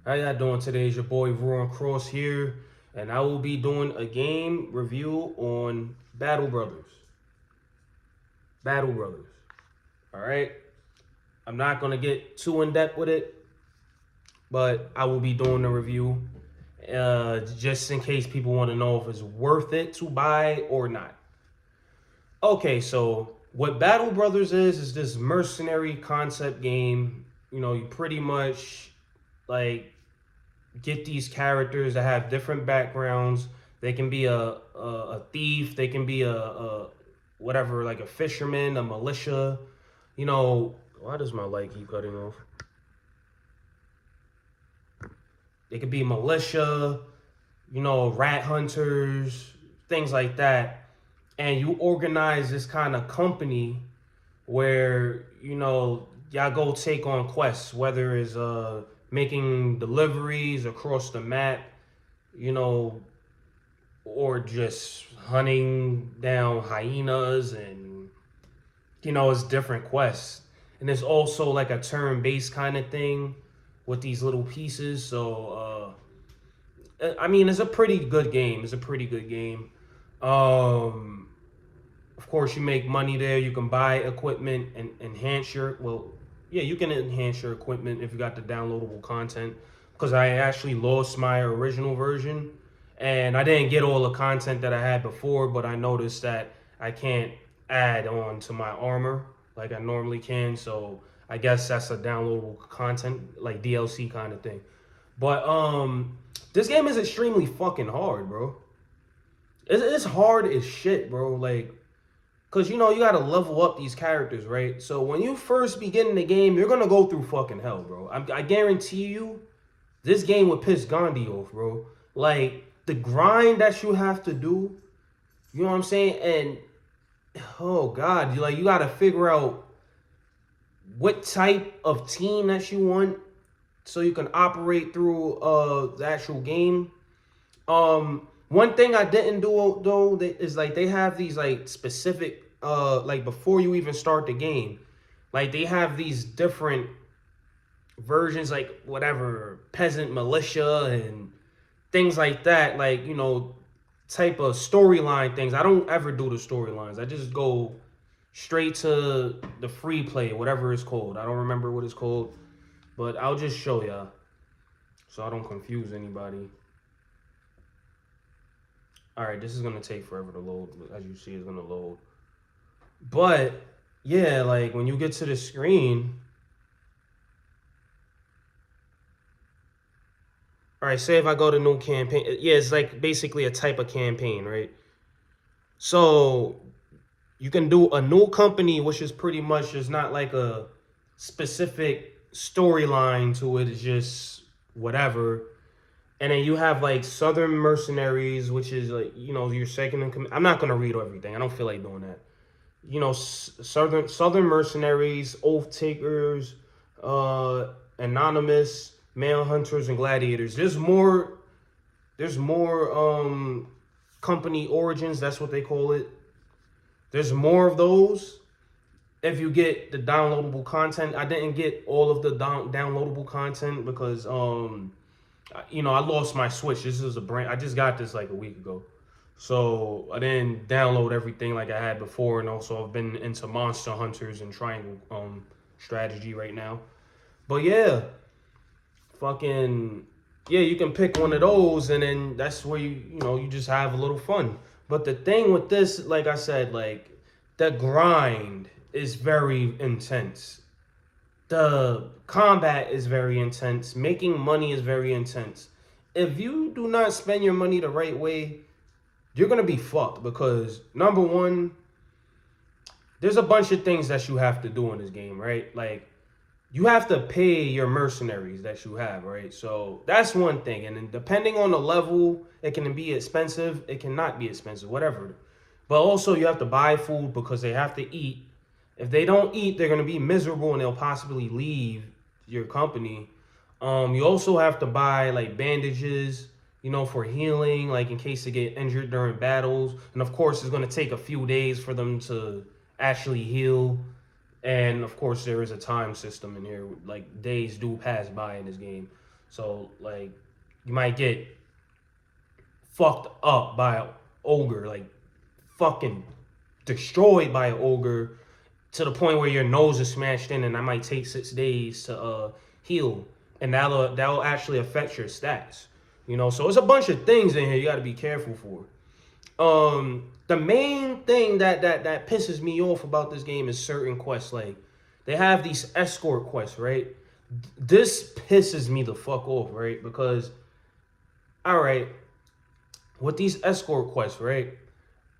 How y'all doing today? It's your boy Ron Cross here, and I will be doing a game review on Battle Brothers. Battle Brothers. All right. I'm not gonna get too in depth with it, but I will be doing the review just in case people want to know if it's worth it to buy or not. Okay, so what Battle Brothers is this mercenary concept game. You pretty much like get these characters that have different backgrounds. They can be a thief. They can be a whatever, like a fisherman, a militia. Why does my light keep cutting off? They could be militia, rat hunters, things like that. And you organize this kind of company where, y'all go take on quests, whether it's making deliveries across the map, you know, or just hunting down hyenas and it's different quests. And it's also like a turn-based kind of thing with these little pieces. So I mean, it's a pretty good game. It's a pretty good game. Um, of course, you make money there. You can buy equipment and enhance your yeah, you can enhance your equipment if you got the downloadable content. Because I actually lost my original version, and I didn't get all the content that I had before. But I noticed that I can't add on to my armor like I normally can. So I guess that's a downloadable content, like DLC kind of thing. But this game is extremely fucking hard, bro. It's hard as shit, bro. Like, cause you gotta level up these characters, right? So when you first begin the game, you're gonna go through fucking hell, bro. I guarantee you, this game would piss Gandhi off, bro. Like the grind that you have to do, you know what I'm saying? And oh god, you gotta figure out what type of team that you want so you can operate through the actual game. One thing I didn't do though is like they have these like specific like before you even start the game, like they have these different versions, like whatever peasant militia and things like that, like type of storyline things. I don't ever do the storylines. I just go straight to the free play, whatever it's called. I don't remember what it's called, but I'll just show y'all so I don't confuse anybody. All right, this is gonna take forever to load. As you see, it's gonna load. But yeah, like when you get to the screen, all right. Say if I go to new campaign, yeah, it's like basically a type of campaign, right? So you can do a new company, which is pretty much just not like a specific storyline to it. It's just whatever. And then you have like Southern Mercenaries, which is like your second in command. I'm not gonna read everything. I don't feel like doing that. Southern Mercenaries, Oath Takers, Anonymous, Male Hunters, and Gladiators. There's more. There's more company origins. That's what they call it. There's more of those. If you get the downloadable content, I didn't get all of the downloadable content because I lost my Switch. This is a brand. I just got this like a week ago. So I didn't download everything like I had before, and also I've been into Monster Hunters and Triangle strategy right now. But yeah, fucking yeah, you can pick one of those, and then that's where you just have a little fun. But the thing with this, like I said, like the grind is very intense. The combat is very intense. Making money is very intense. If you do not spend your money the right way, you're gonna be fucked because number one, there's a bunch of things that you have to do in this game, right? Like you have to pay your mercenaries that you have, right? So that's one thing. And then depending on the level, it can be expensive, it cannot be expensive, whatever. But also you have to buy food because they have to eat. If they don't eat, they're gonna be miserable and they'll possibly leave your company. You also have to buy like bandages, for healing, like in case they get injured during battles. And of course, it's gonna take a few days for them to actually heal. And of course, there is a time system in here. Like days do pass by in this game. So like you might get fucked up by an ogre, like fucking destroyed by an ogre to the point where your nose is smashed in, and that might take 6 days to heal, and that'll actually affect your stats. You know, so it's a bunch of things in here you got to be careful for. The main thing that pisses me off about this game is certain quests. Like they have these escort quests, right? This pisses me the fuck off, right? Because all right, with these escort quests, right?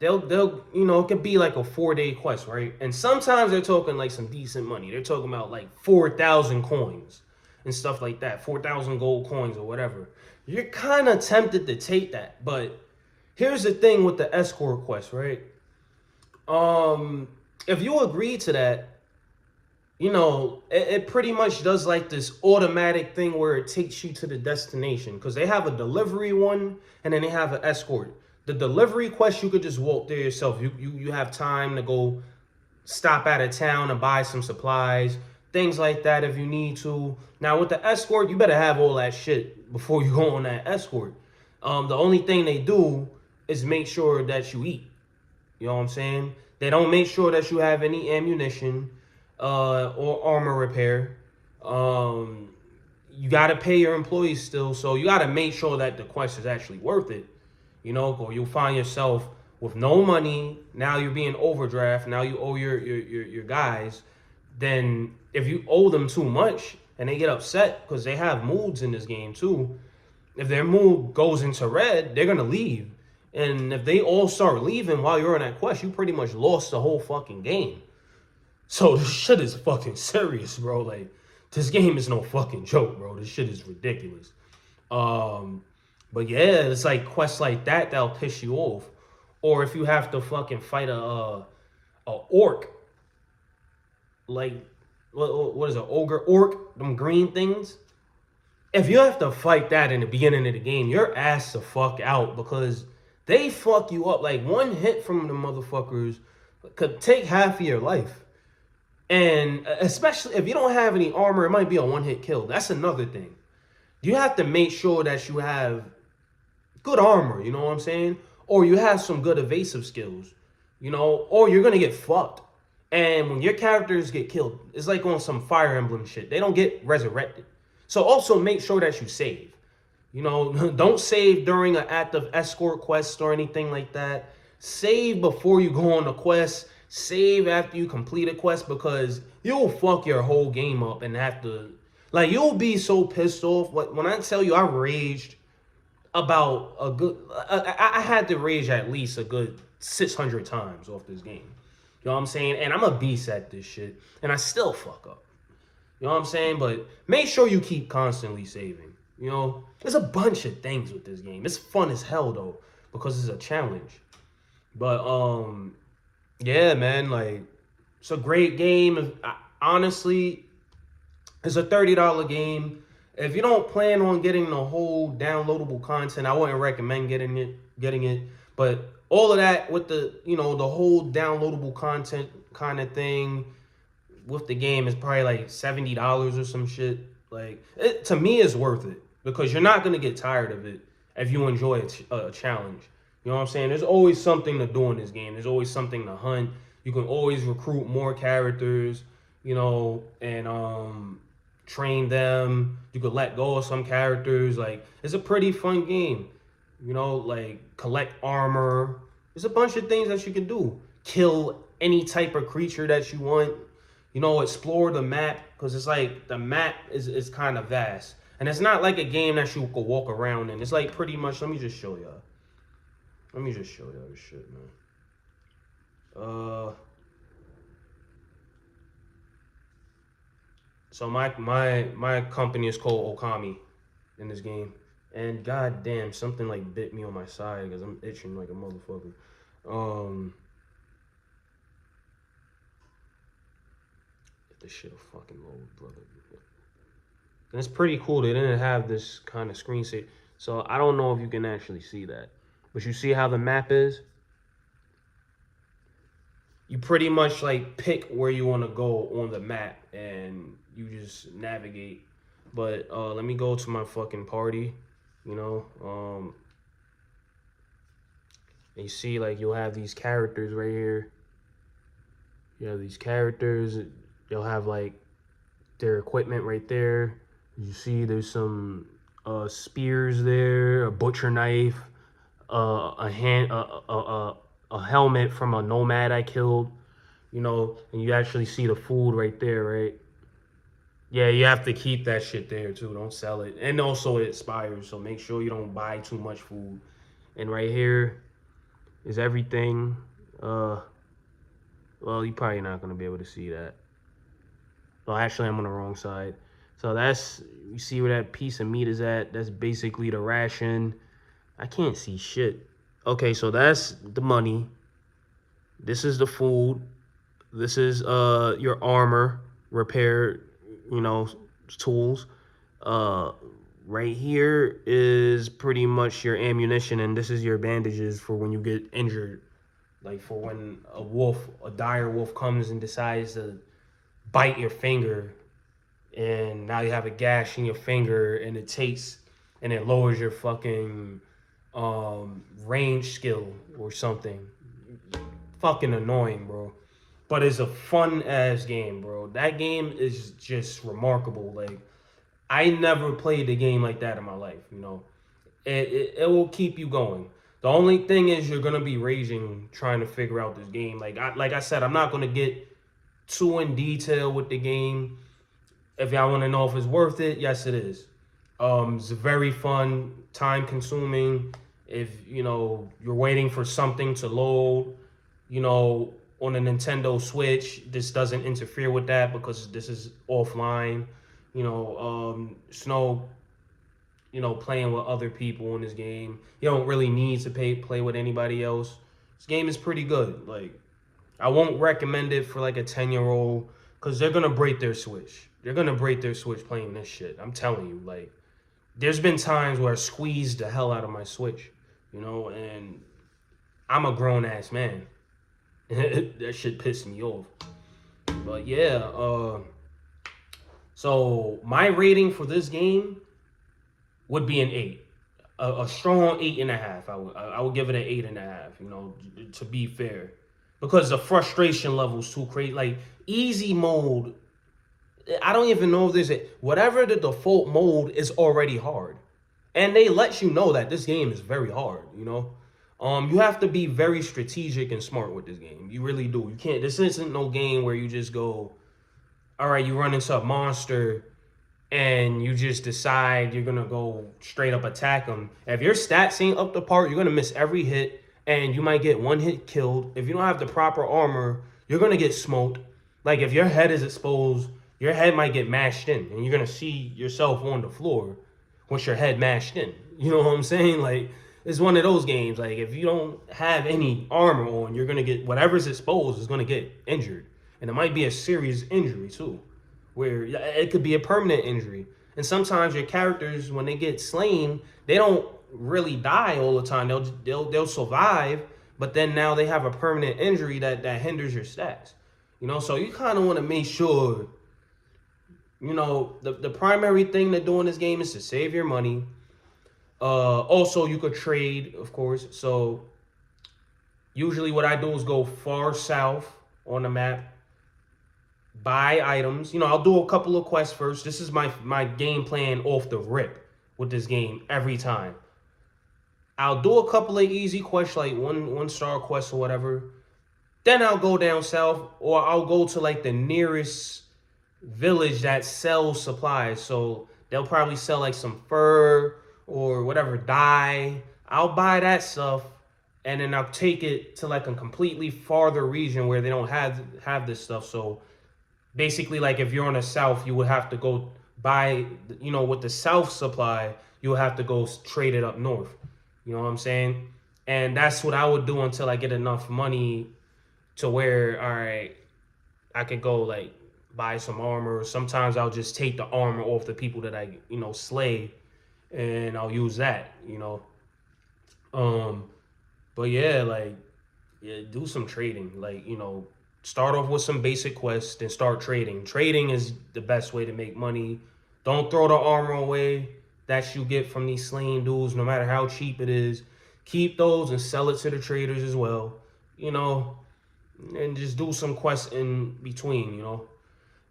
They'll it could be like a 4 day quest, right? And sometimes they're talking like some decent money. They're talking about like 4,000 coins and stuff like that, 4,000 gold coins or whatever. You're kind of tempted to take that, but here's the thing with the escort quest, right? If you agree to that, it pretty much does like this automatic thing where it takes you to the destination because they have a delivery one and then they have an escort. The delivery quest you could just walk there yourself. You have time to go stop at a town and buy some supplies, things like that if you need to. Now with the escort, you better have all that shit before you go on that escort. The only thing they do is make sure that you eat. You know what I'm saying? They don't make sure that you have any ammunition or armor repair. You got to pay your employees still, so you got to make sure that the quest is actually worth it. Or you'll find yourself with no money. Now you're being overdraft. Now you owe your guys. Then if you owe them too much and they get upset because they have moods in this game too, if their mood goes into red, they're gonna leave. And if they all start leaving while you're on that quest, you pretty much lost the whole fucking game. So this shit is fucking serious, bro. Like, this game is no fucking joke, bro. This shit is ridiculous. But yeah, it's like quests like that that'll piss you off. Or if you have to fucking fight a orc, like what is it, ogre orc, them green things. If you have to fight that in the beginning of the game, you're ass the fuck out because they fuck you up. Like one hit from the motherfuckers could take half of your life. And especially if you don't have any armor, it might be a one-hit kill. That's another thing. You have to make sure that you have good armor, you know what I'm saying? Or you have some good evasive skills, or you're gonna get fucked. And when your characters get killed, it's like on some Fire Emblem shit. They don't get resurrected. So also make sure that you save. Don't save during an active escort quest or anything like that. Save before you go on the quest. Save after you complete a quest because you'll fuck your whole game up and have to, like, you'll be so pissed off. When I tell you I raged about a good, I had to rage at least a good 600 times off this game. You know what I'm saying? And I'm a beast at this shit. And I still fuck up. You know what I'm saying? But make sure you keep constantly saving. There's a bunch of things with this game. It's fun as hell though, because it's a challenge. But yeah, man, like it's a great game. Honestly, it's a $30 game. If you don't plan on getting the whole downloadable content, I wouldn't recommend getting it. But all of that with the the whole downloadable content kind of thing with the game is probably like $70 or some shit. Like to me, it's worth it because you're not gonna get tired of it if you enjoy a challenge. You know what I'm saying? There's always something to do in this game. There's always something to hunt. You can always recruit more characters, and train them. You could let go of some characters. Like, it's a pretty fun game. Like collect armor. There's a bunch of things that you can do. Kill any type of creature that you want. Explore the map because it's like the map is kind of vast. And it's not like a game that you could walk around in. It's like pretty much, let me just show y'all. Let me just show y'all this shit, man. So my company is called Okami in this game, and goddamn, something like bit me on my side because I'm itching like a motherfucker. If this shit will fucking load, brother. And it's pretty cool. They didn't have this kind of screensaver, so I don't know if you can actually see that. But you see how the map is? You pretty much like pick where you want to go on the map and you just navigate. But let me go to my fucking party, you know. And you see, like, you'll have these characters right here. You have these characters. You'll have like their equipment right there. You see, there's some spears there, a butcher knife, a hand, a helmet from a nomad I killed. You know, and you actually see the food right there, right? Yeah, you have to keep that shit there too. Don't sell it. And also it expires, so make sure you don't buy too much food. And right here is everything. Well, you're probably not gonna be able to see that. Well, actually, I'm on the wrong side. So that's, you see where that piece of meat is at? That's basically the ration. I can't see shit. Okay, so that's the money. This is the food. This is your armor repair, you know, tools. Uh right here is pretty much your ammunition, and this is your bandages for when you get injured. Like for when a dire wolf comes and decides to bite your finger, and now you have a gash in your finger, and it lowers your fucking range skill or something. Fucking annoying, bro. But it's a fun ass game, bro. That game is just remarkable. Like, I never played a game like that in my life. You know, it will keep you going. The only thing is you're gonna be raging trying to figure out this game. Like I said, I'm not gonna get too in detail with the game. If y'all want to know if it's worth it, yes, it is. It's very fun, time consuming. If you know you're waiting for something to load, you know, on a Nintendo Switch, this doesn't interfere with that because this is offline. You know, Snow, you know, playing with other people in this game. You don't really need to play with anybody else. This game is pretty good. Like, I won't recommend it for like a 10-year-old because they're gonna break their Switch. They're gonna break their Switch playing this shit. I'm telling you, like, there's been times where I squeezed the hell out of my Switch, you know, and I'm a grown ass man. That shit pissed me off. But yeah, so my rating for this game would be an 8. A strong 8.5. I would give it an 8.5, you know, to be fair. Because the frustration level's too crazy. Like, easy mode, I don't even know if there's a whatever the default mode is already hard. And they let you know that this game is very hard, you know? You have to be very strategic and smart with this game. You really do. You can't, this isn't no game where you just go, all right, you run into a monster and you just decide you're gonna go straight up attack them. If your stats ain't up to par, you're gonna miss every hit, and you might get one hit killed. If you don't have the proper armor, you're gonna get smoked. Like, if your head is exposed, your head might get mashed in, and you're gonna see yourself on the floor with your head mashed in. You know what I'm saying? Like, it's one of those games. Like, if you don't have any armor on, you're gonna get whatever's exposed is gonna get injured, and it might be a serious injury too, where it could be a permanent injury. And sometimes your characters, when they get slain, they don't really die all the time. They'll survive, but then now they have a permanent injury that hinders your stats. You know, so you kind of want to make sure, you know, the primary thing to do in this game is to save your money. Also, you could trade, of course. So usually what I do is go far south on the map, buy items. You know, I'll do a couple of quests first. This is my game plan off the rip with this game every time. I'll do a couple of easy quests, like one star quests or whatever. Then I'll go down south, or I'll go to like the nearest village that sells supplies. So they'll probably sell like some fur or whatever dye. I'll buy that stuff, and then I'll take it to like a completely farther region where they don't have this stuff. So basically, like, if you're on the south, you would have to go buy, you know, with the south supply, you would have to go trade it up north. You know what I'm saying? And that's what I would do until I get enough money to where, all right, I could go like buy some armor. Sometimes I'll just take the armor off the people that I, you know, slay, and I'll use that, you know. Um, but yeah, like, yeah, do some trading. Like, you know, start off with some basic quests, then start trading. Trading is the best way to make money. Don't throw the armor away that you get from these slain dudes, no matter how cheap it is. Keep those and sell it to the traders as well, you know, and just do some quests in between, you know.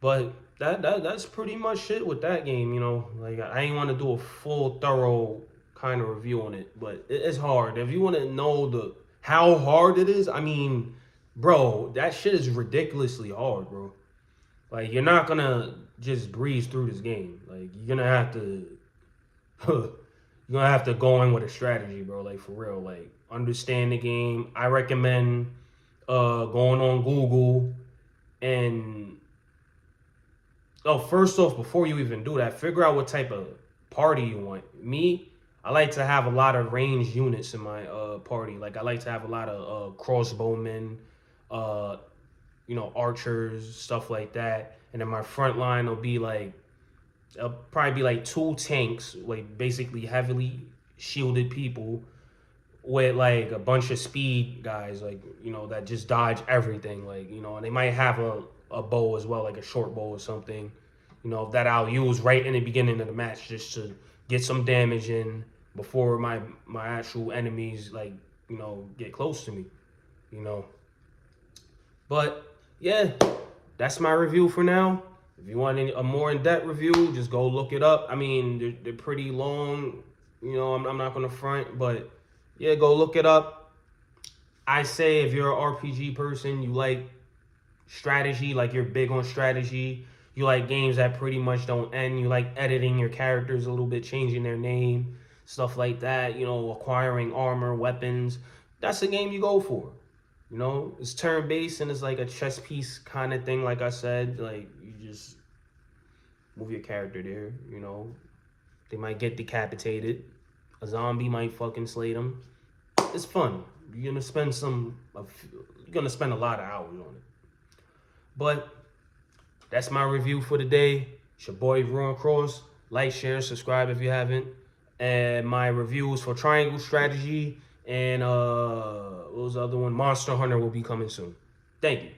But that's pretty much it with that game, you know. Like I ain't want to do a full, thorough kind of review on it, but it's hard. If you want to know the how hard it is, I mean, bro, that shit is ridiculously hard, bro. Like you're not gonna just breeze through this game. Like you're gonna have to, you're gonna have to go in with a strategy, bro. Like for real. Like understand the game. I recommend going on Google and first off, before you even do that, figure out what type of party you want. Me, I like to have a lot of ranged units in my party. Like I like to have a lot of crossbowmen, uh, archers, stuff like that. And then my front line will be like, it'll probably be like 2 tanks, like basically heavily shielded people with like a bunch of speed guys, like, that just dodge everything. Like, and they might have a bow as well, like a short bow or something, that I'll use right in the beginning of the match just to get some damage in before my actual enemies, like, get close to me, you know. But yeah, that's my review for now. If you want a more in-depth review, just go look it up. I mean, they're pretty long, I'm not going to front, but yeah, go look it up. I say if you're an RPG person, you like strategy, like you're big on strategy, you like games that pretty much don't end, you like editing your characters a little bit, changing their name, stuff like that, acquiring armor, weapons, that's the game you go for. It's turn-based and it's like a chess piece kind of thing, like I said. Like, you just move your character there, They might get decapitated. A zombie might fucking slay them. It's fun. You're gonna spend a lot of hours on it. But that's my review for the day. It's your boy Ron Cross. Like, share, subscribe if you haven't. And my reviews for Triangle Strategy and what was the other one? Monster Hunter will be coming soon. Thank you.